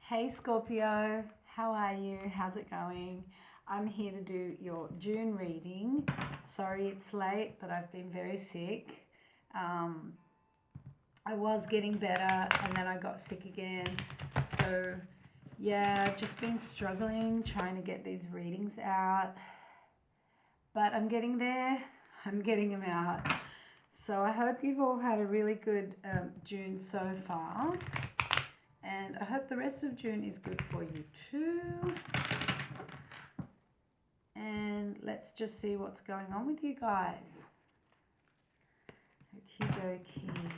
Hey Scorpio, how are you? How's it going? I'm here to do your June reading. Sorry it's late, but I've been very sick. Um, I was getting better and then I got sick again. So, yeah, I've just been struggling trying to get these readings out. But I'm getting there, I'm getting them out. So, I hope you've all had a really good June so far. And I hope the rest of June is good for you too. And let's just see what's going on with you guys. Okie dokie.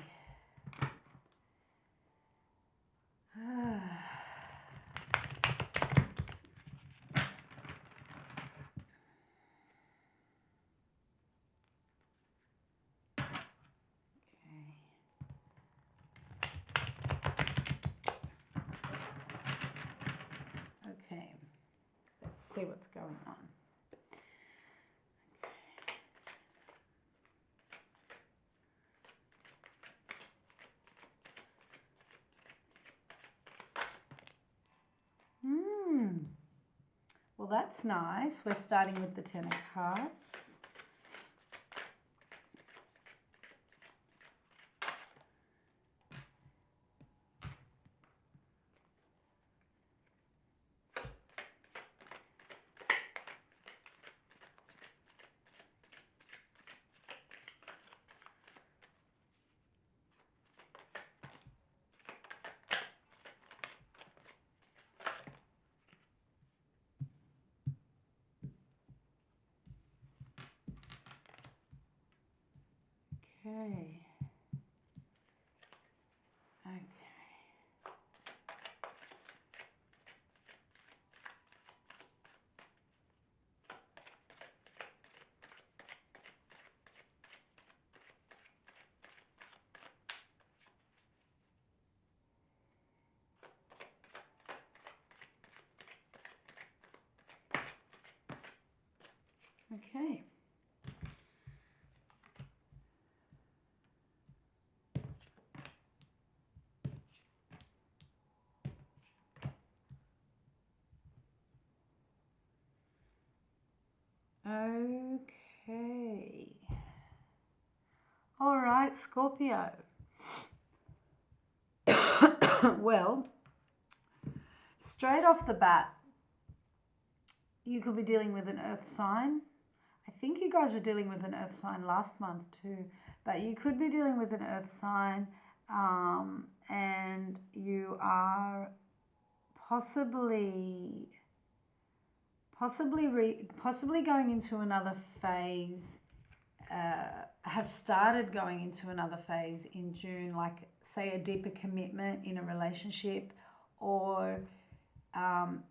Okay, let's see what's going on. Well, that's nice. We're starting with the Ten of Cups. Okay. Okay. Okay. Okay. All right, Scorpio. Well, straight off the bat, you could be dealing with an earth sign. I think you guys were dealing with an earth sign last month too, but you could be dealing with an earth sign, and you are possibly going into another phase, have started going into another phase in June, like say a deeper commitment in a relationship, or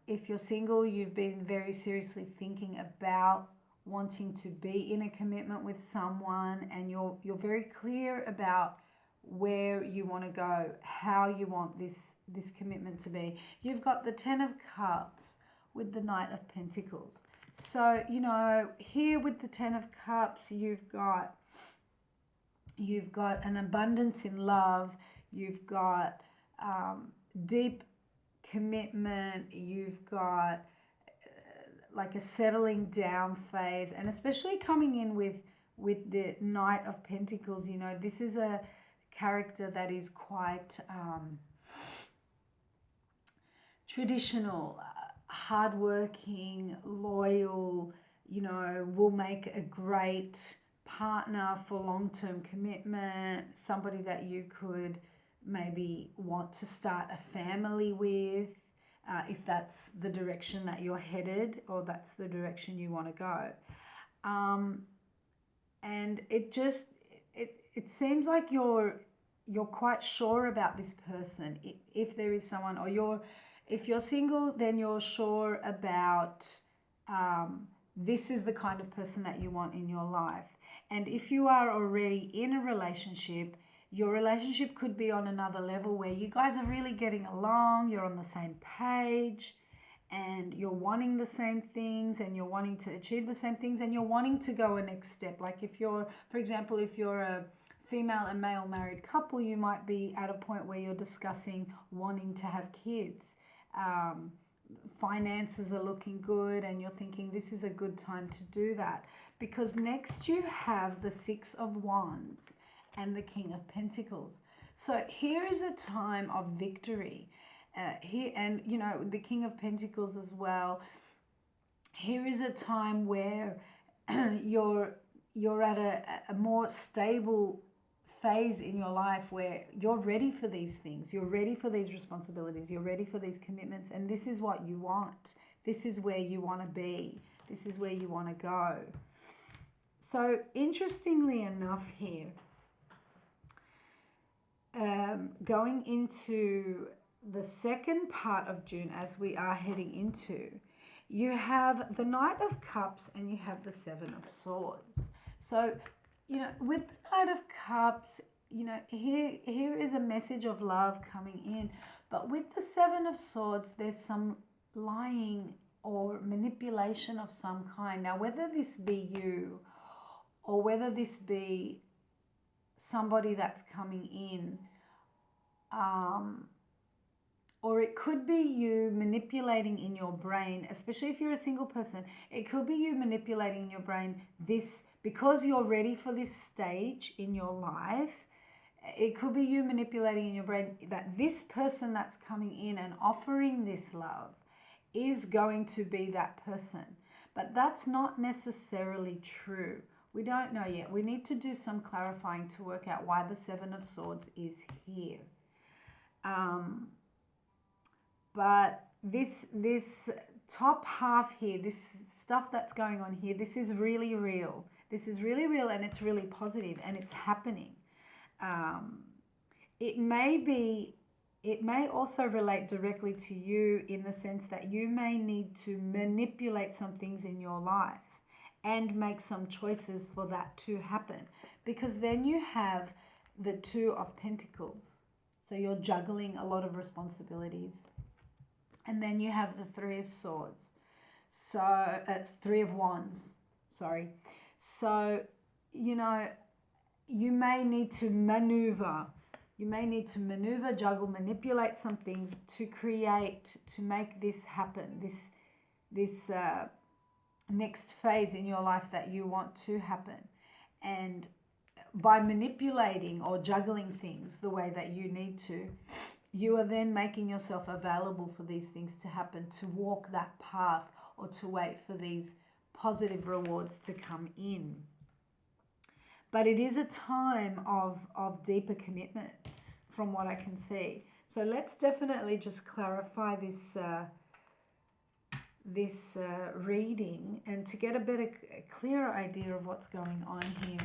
if you're single, you've been very seriously thinking about wanting to be in a commitment with someone, and you're very clear about where you want to go, how you want this commitment to be. You've got the Ten of Cups with the Knight of Pentacles. So, you know, here with the Ten of Cups, you've got an abundance in love, you've got deep commitment, you've got like a settling down phase, and especially coming in with the Knight of Pentacles, you know, this is a character that is quite traditional, hardworking, loyal, you know, will make a great partner for long-term commitment, somebody that you could maybe want to start a family with, if that's the direction that you're headed or that's the direction you want to go. And it seems like you're quite sure about this person. If there is someone, or if you're single, then you're sure about this is the kind of person that you want in your life. And if you are already in a relationship, your relationship could be on another level where you guys are really getting along, you're on the same page, and you're wanting the same things, and you're wanting to achieve the same things, and you're wanting to go a next step. Like if you're, for example, if you're a female and male married couple, you might be at a point where you're discussing wanting to have kids. finances are looking good, and you're thinking this is a good time to do that. Because next you have the Six of Wands and the King of Pentacles. So here is a time of victory. Here, and you know, the King of Pentacles as well. Here is a time where you're at a more stable phase in your life where you're ready for these things. You're ready for these responsibilities. You're ready for these commitments. And this is what you want. This is where you want to be. This is where you want to go. So interestingly enough here, going into the second part of June as we are heading into, you have the Knight of Cups and you have the Seven of Swords. So, you know, with the Knight of Cups, you know, here is a message of love coming in. But with the Seven of Swords, there's some lying or manipulation of some kind. Now, whether this be you or whether this be somebody that's coming in, or it could be you manipulating in your brain, especially if you're a single person. It could be you manipulating in your brain this, because you're ready for this stage in your life. It could be you manipulating in your brain that this person that's coming in and offering this love is going to be that person. But that's not necessarily true. We don't know yet. We need to do some clarifying to work out why the Seven of Swords is here. But this top half here, this stuff that's going on here, this is really real. This is really real, and it's really positive, and it's happening. It may also relate directly to you in the sense that you may need to manipulate some things in your life and make some choices for that to happen. Because then you have the Two of Pentacles. So you're juggling a lot of responsibilities. And then you have the Three of Swords. So, Three of Wands, sorry. So, you know, you may need to maneuver. You may need to maneuver, juggle, manipulate some things to make this happen. This next phase in your life that you want to happen. And by manipulating or juggling things the way that you need to, you are then making yourself available for these things to happen, to walk that path, or to wait for these positive rewards to come in. But it is a time of deeper commitment from what I can see. So let's definitely just clarify this reading, and to get a clearer idea of what's going on here,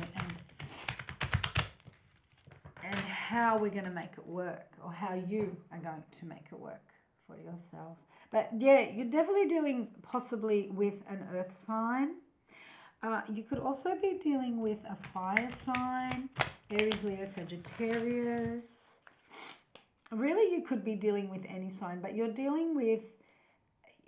and how we're going to make it work, or how you are going to make it work for yourself. But yeah, you're definitely dealing possibly with an earth sign. You could also be dealing with a fire sign, Aries, Leo, Sagittarius. Really, you could be dealing with any sign, but you're dealing with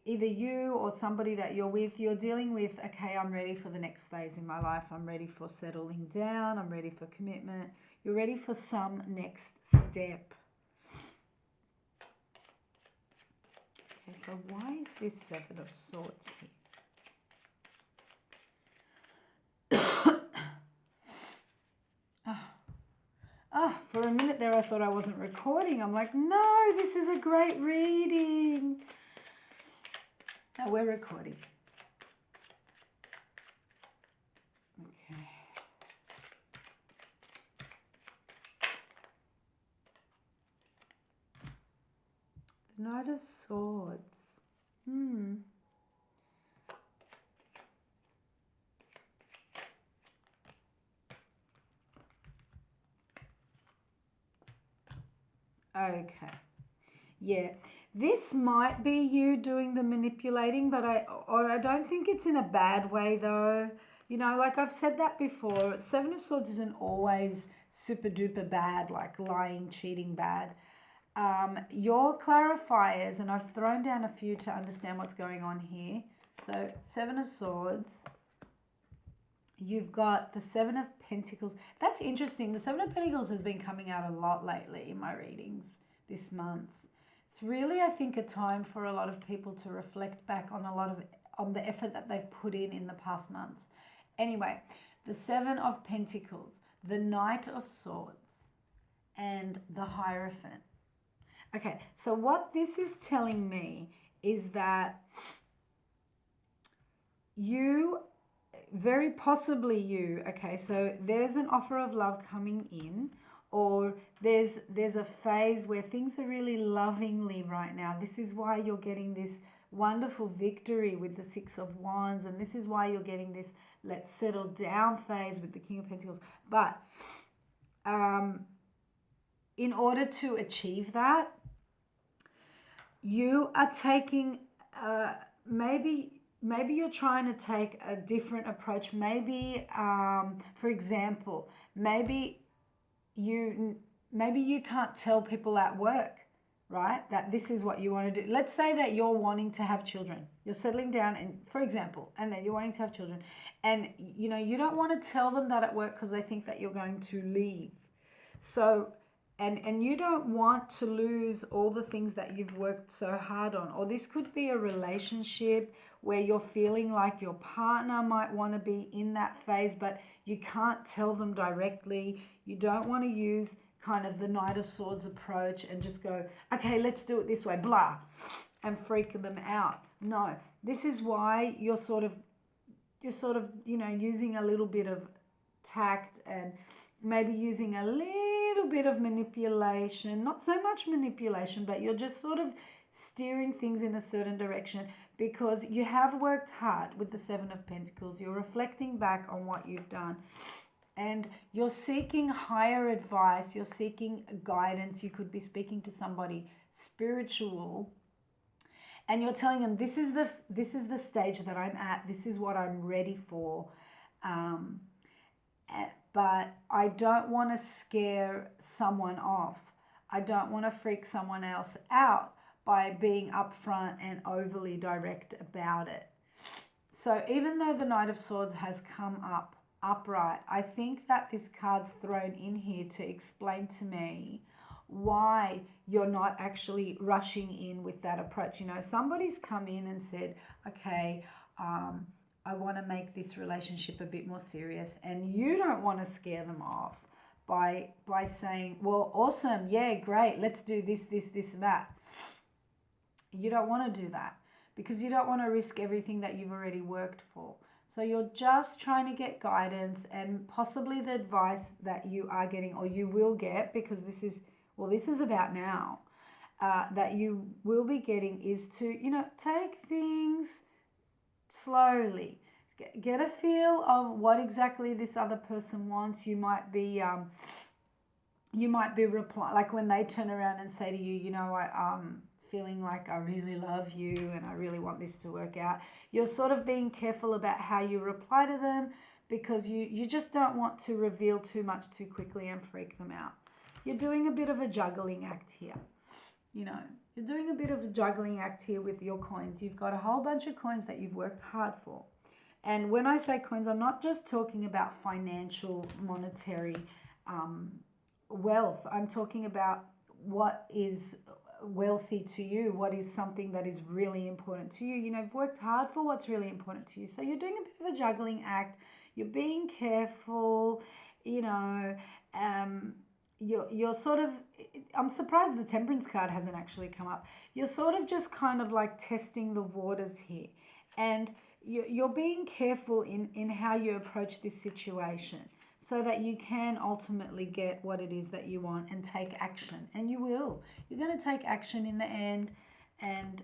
either you or somebody that you're with. You're dealing with, okay, I'm ready for the next phase in my life. I'm ready for settling down. I'm ready for commitment. You're ready for some next step. Okay, so why is this Seven of Swords here? For a minute there I thought I wasn't recording. I'm like, no, this is a great reading. No, we're recording. Okay. The Knight of Swords. Okay. Yeah. This might be you doing the manipulating, but I don't think it's in a bad way though. You know, like I've said that before, Seven of Swords isn't always super duper bad, like lying, cheating bad. Your clarifiers, and I've thrown down a few to understand what's going on here. So Seven of Swords, you've got the Seven of Pentacles. That's interesting. The Seven of Pentacles has been coming out a lot lately in my readings this month. It's really, I think, a time for a lot of people to reflect back on on the effort that they've put in the past months. Anyway, the Seven of Pentacles, the Knight of Swords, and the Hierophant. Okay, so what this is telling me is that you, very possibly you, okay, so there's an offer of love coming in, or there's a phase where things are really lovingly right now. This is why you're getting this wonderful victory with the Six of Wands, and this is why you're getting this let's settle down phase with the King of Pentacles. But in order to achieve that, you are taking maybe you're trying to take a different approach. Maybe for example, maybe you can't tell people at work, right, that this is what you want to do. Let's say that you're wanting to have children. You're settling down, and for example, and that you're wanting to have children, and you know you don't want to tell them that at work because they think that you're going to leave. So and you don't want to lose all the things that you've worked so hard on. Or this could be a relationship where you're feeling like your partner might want to be in that phase, but you can't tell them directly. You don't want to use kind of the Knight of Swords approach and just go, okay, let's do it this way, blah, and freak them out. No, this is why you're sort of, you know, using a little bit of tact and maybe using a little bit of manipulation, not so much manipulation, but you're just sort of steering things in a certain direction because you have worked hard with the Seven of Pentacles. You're reflecting back on what you've done and you're seeking higher advice. You're seeking guidance. You could be speaking to somebody spiritual and you're telling them, this is the stage that I'm at. This is what I'm ready for. But I don't want to scare someone off. I don't want to freak someone else out by being upfront and overly direct about it. So even though the Knight of Swords has come up upright, I think that this card's thrown in here to explain to me why you're not actually rushing in with that approach. You know, somebody's come in and said, okay, I want to make this relationship a bit more serious, and you don't want to scare them off by saying, well, awesome, yeah, great, let's do this, and that. You don't want to do that because you don't want to risk everything that you've already worked for. So you're just trying to get guidance, and possibly the advice that you are getting or you will get, because this is about now, that you will be getting is to, you know, take things slowly. Get a feel of what exactly this other person wants. You might be reply, like when they turn around and say to you, you know, I'm feeling like I really love you and I really want this to work out. You're sort of being careful about how you reply to them because you just don't want to reveal too much too quickly and freak them out. You're doing a bit of a juggling act here. You know, you're doing a bit of a juggling act here with your coins. You've got a whole bunch of coins that you've worked hard for. And when I say coins, I'm not just talking about financial, monetary wealth. I'm talking about what is wealthy to you, what is something that is really important to you. You know, you've worked hard for what's really important to you. So you're doing a bit of a juggling act. You're being careful, you know, you're sort of, I'm surprised the Temperance card hasn't actually come up. You're sort of just kind of like testing the waters here. And you're being careful in how you approach this situation so that you can ultimately get what it is that you want and take action. And you will. You're going to take action in the end and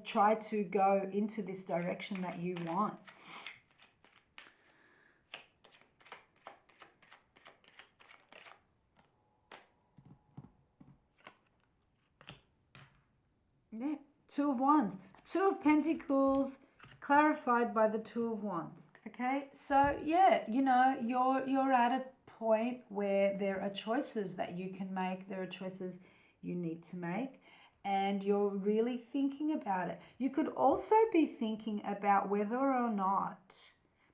try to go into this direction that you want. Yeah, Two of Wands. Two of Pentacles clarified by the Two of Wands. Okay, so yeah, you know, you're at a point where there are choices that you can make. There are choices you need to make, and you're really thinking about it. You could also be thinking about whether or not,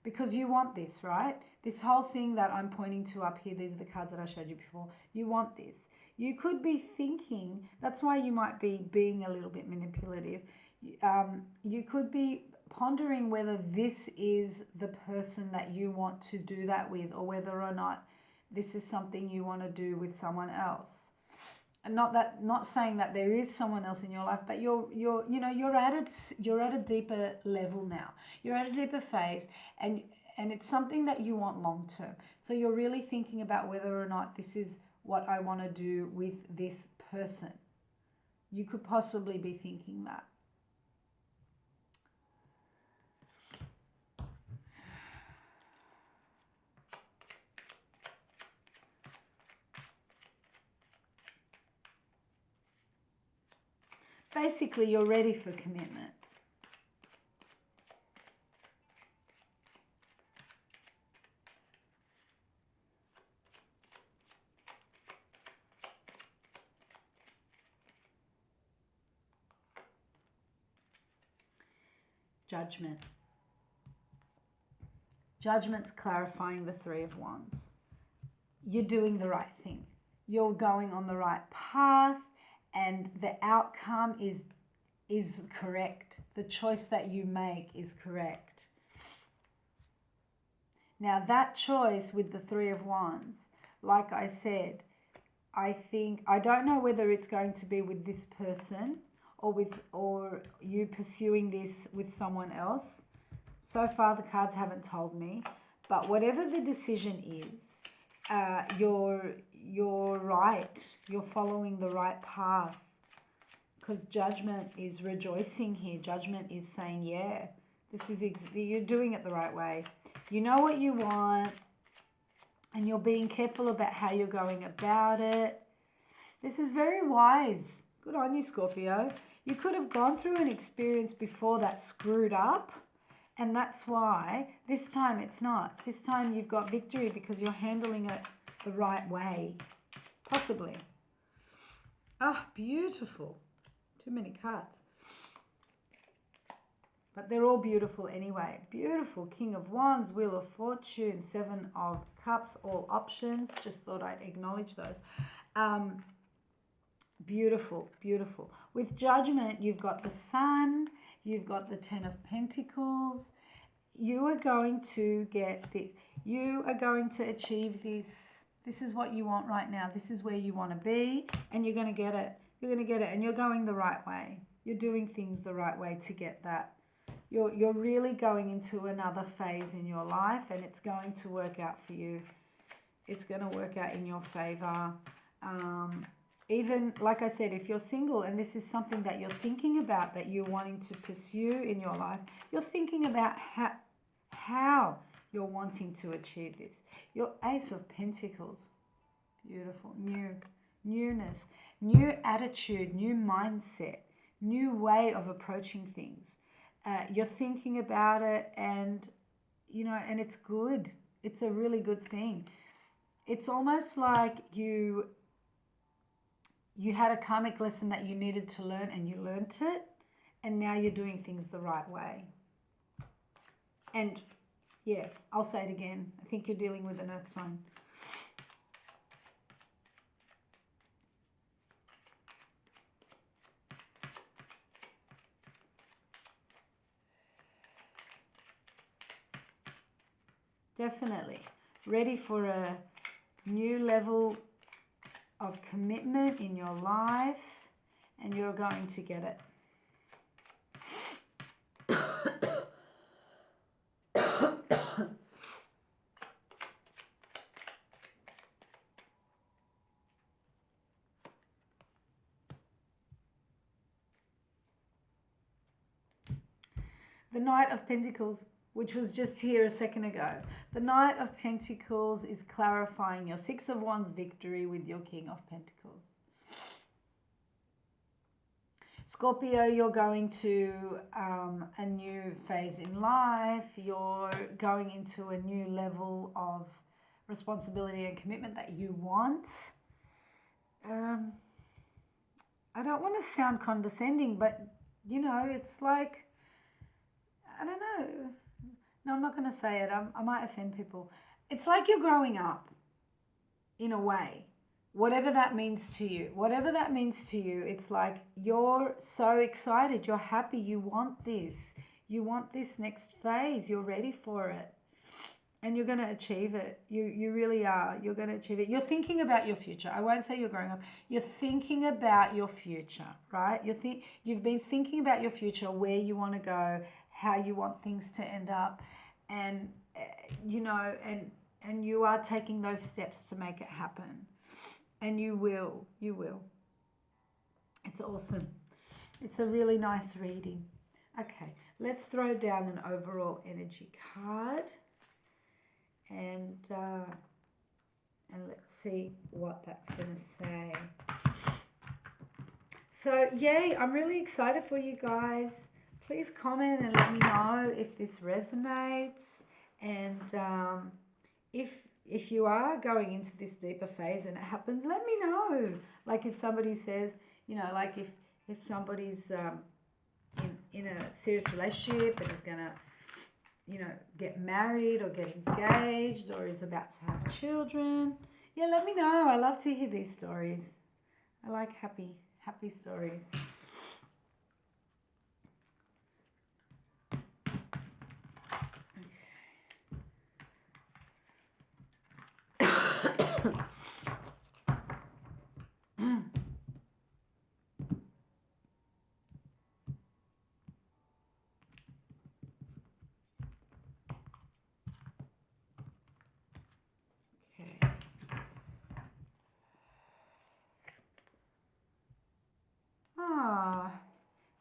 because you want this, right? This whole thing that I'm pointing to up here, these are the cards that I showed you before. You want this. You could be thinking, that's why you might be being a little bit manipulative. You could be pondering whether this is the person that you want to do that with, or whether or not this is something you want to do with someone else. And not saying that there is someone else in your life, but you're at a deeper level now. You're at a deeper phase, and it's something that you want long term. So you're really thinking about whether or not this is what I want to do with this person. You could possibly be thinking that. Basically, you're ready for commitment. Judgment. Judgment's clarifying the Three of Wands. You're doing the right thing. You're going on the right path, and the outcome is correct. The choice that you make is correct. Now that choice with the Three of Wands, like I said, I don't know whether it's going to be with this person or you pursuing this with someone else. So far the cards haven't told me, but whatever the decision is, you're right. You're following the right path, because Judgment is rejoicing here. Judgment is saying, yeah, you're doing it the right way. You know what you want, and you're being careful about how you're going about it. This is very wise. Good on you, Scorpio. You could have gone through an experience before that screwed up, and that's why this time it's not. This time you've got victory because you're handling it the right way. Possibly. Ah, beautiful. Too many cards. But they're all beautiful anyway. Beautiful. King of Wands, Wheel of Fortune, Seven of Cups, all options. Just thought I'd acknowledge those. Beautiful, beautiful. With Judgment, you've got the Sun, you've got the Ten of Pentacles. You are going to get this. You are going to achieve this. This is what you want right now. This is where you want to be, and you're going to get it. You're going to get it, and you're going the right way. You're doing things the right way to get that. You're really going into another phase in your life, and it's going to work out for you. It's going to work out in your favor. Even, like I said, if you're single and this is something that you're thinking about, that you're wanting to pursue in your life, you're thinking about how you're wanting to achieve this. Your Ace of Pentacles. Beautiful. Newness. New attitude, new mindset, new way of approaching things. You're thinking about it, and, and it's good. It's a really good thing. It's almost like you had a karmic lesson that you needed to learn, and you learnt it, and now you're doing things the right way. And yeah, I'll say it again. I think you're dealing with an earth sign. Definitely ready for a new level of commitment in your life, and you're going to get it. The Knight of Pentacles, which was just here a second ago. The Knight of Pentacles is clarifying your Six of Wands victory with your King of Pentacles. Scorpio, you're going to a new phase in life. You're going into a new level of responsibility and commitment that you want. I don't want to sound condescending, but, it's like, I don't know. No, I'm not going to say it. I might offend people. it's like you're growing up in a way. Whatever that means to you, it's like you're so excited, you're happy, you want this. You want this next phase, you're ready for it. And you're going to achieve it. You really are. You're going to achieve it. You're thinking about your future. I won't say you're growing up. You're thinking about your future, right? You've been thinking about your future, where you want to go, how you want things to end up, and and you are taking those steps to make it happen. And you will. You will. It's awesome. It's a really nice reading. Okay, let's throw down an overall energy card. And let's see what that's going to say. So, yay, I'm really excited for you guys. Please comment and let me know if this resonates. And if you are going into this deeper phase and it happens, let me know. Like if somebody says, like if somebody's in a serious relationship and is going to, get married or get engaged or is about to have children. Yeah, let me know. I love to hear these stories. I like happy stories.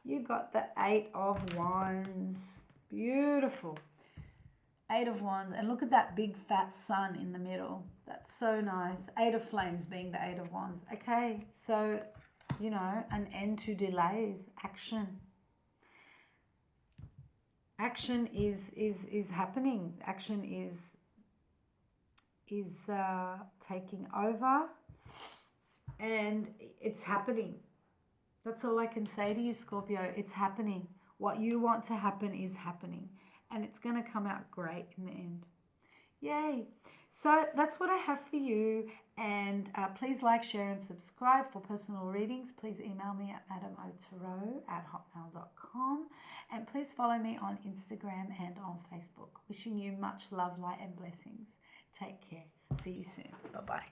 You got the 8 of Wands. Beautiful. 8 of Wands. And look at that big fat sun in the middle. That's so nice. 8 of Flames being the 8 of Wands. Okay, so, an end to delays. Action. Action is happening. Action is taking over. And it's happening. That's all I can say to you, Scorpio. It's happening. What you want to happen is happening. And it's going to come out great in the end. Yay. So that's what I have for you. And please like, share, and subscribe for personal readings. Please email me at madameotero@hotmail.com. And please follow me on Instagram and on Facebook. Wishing you much love, light, and blessings. Take care. See you soon. Bye-bye.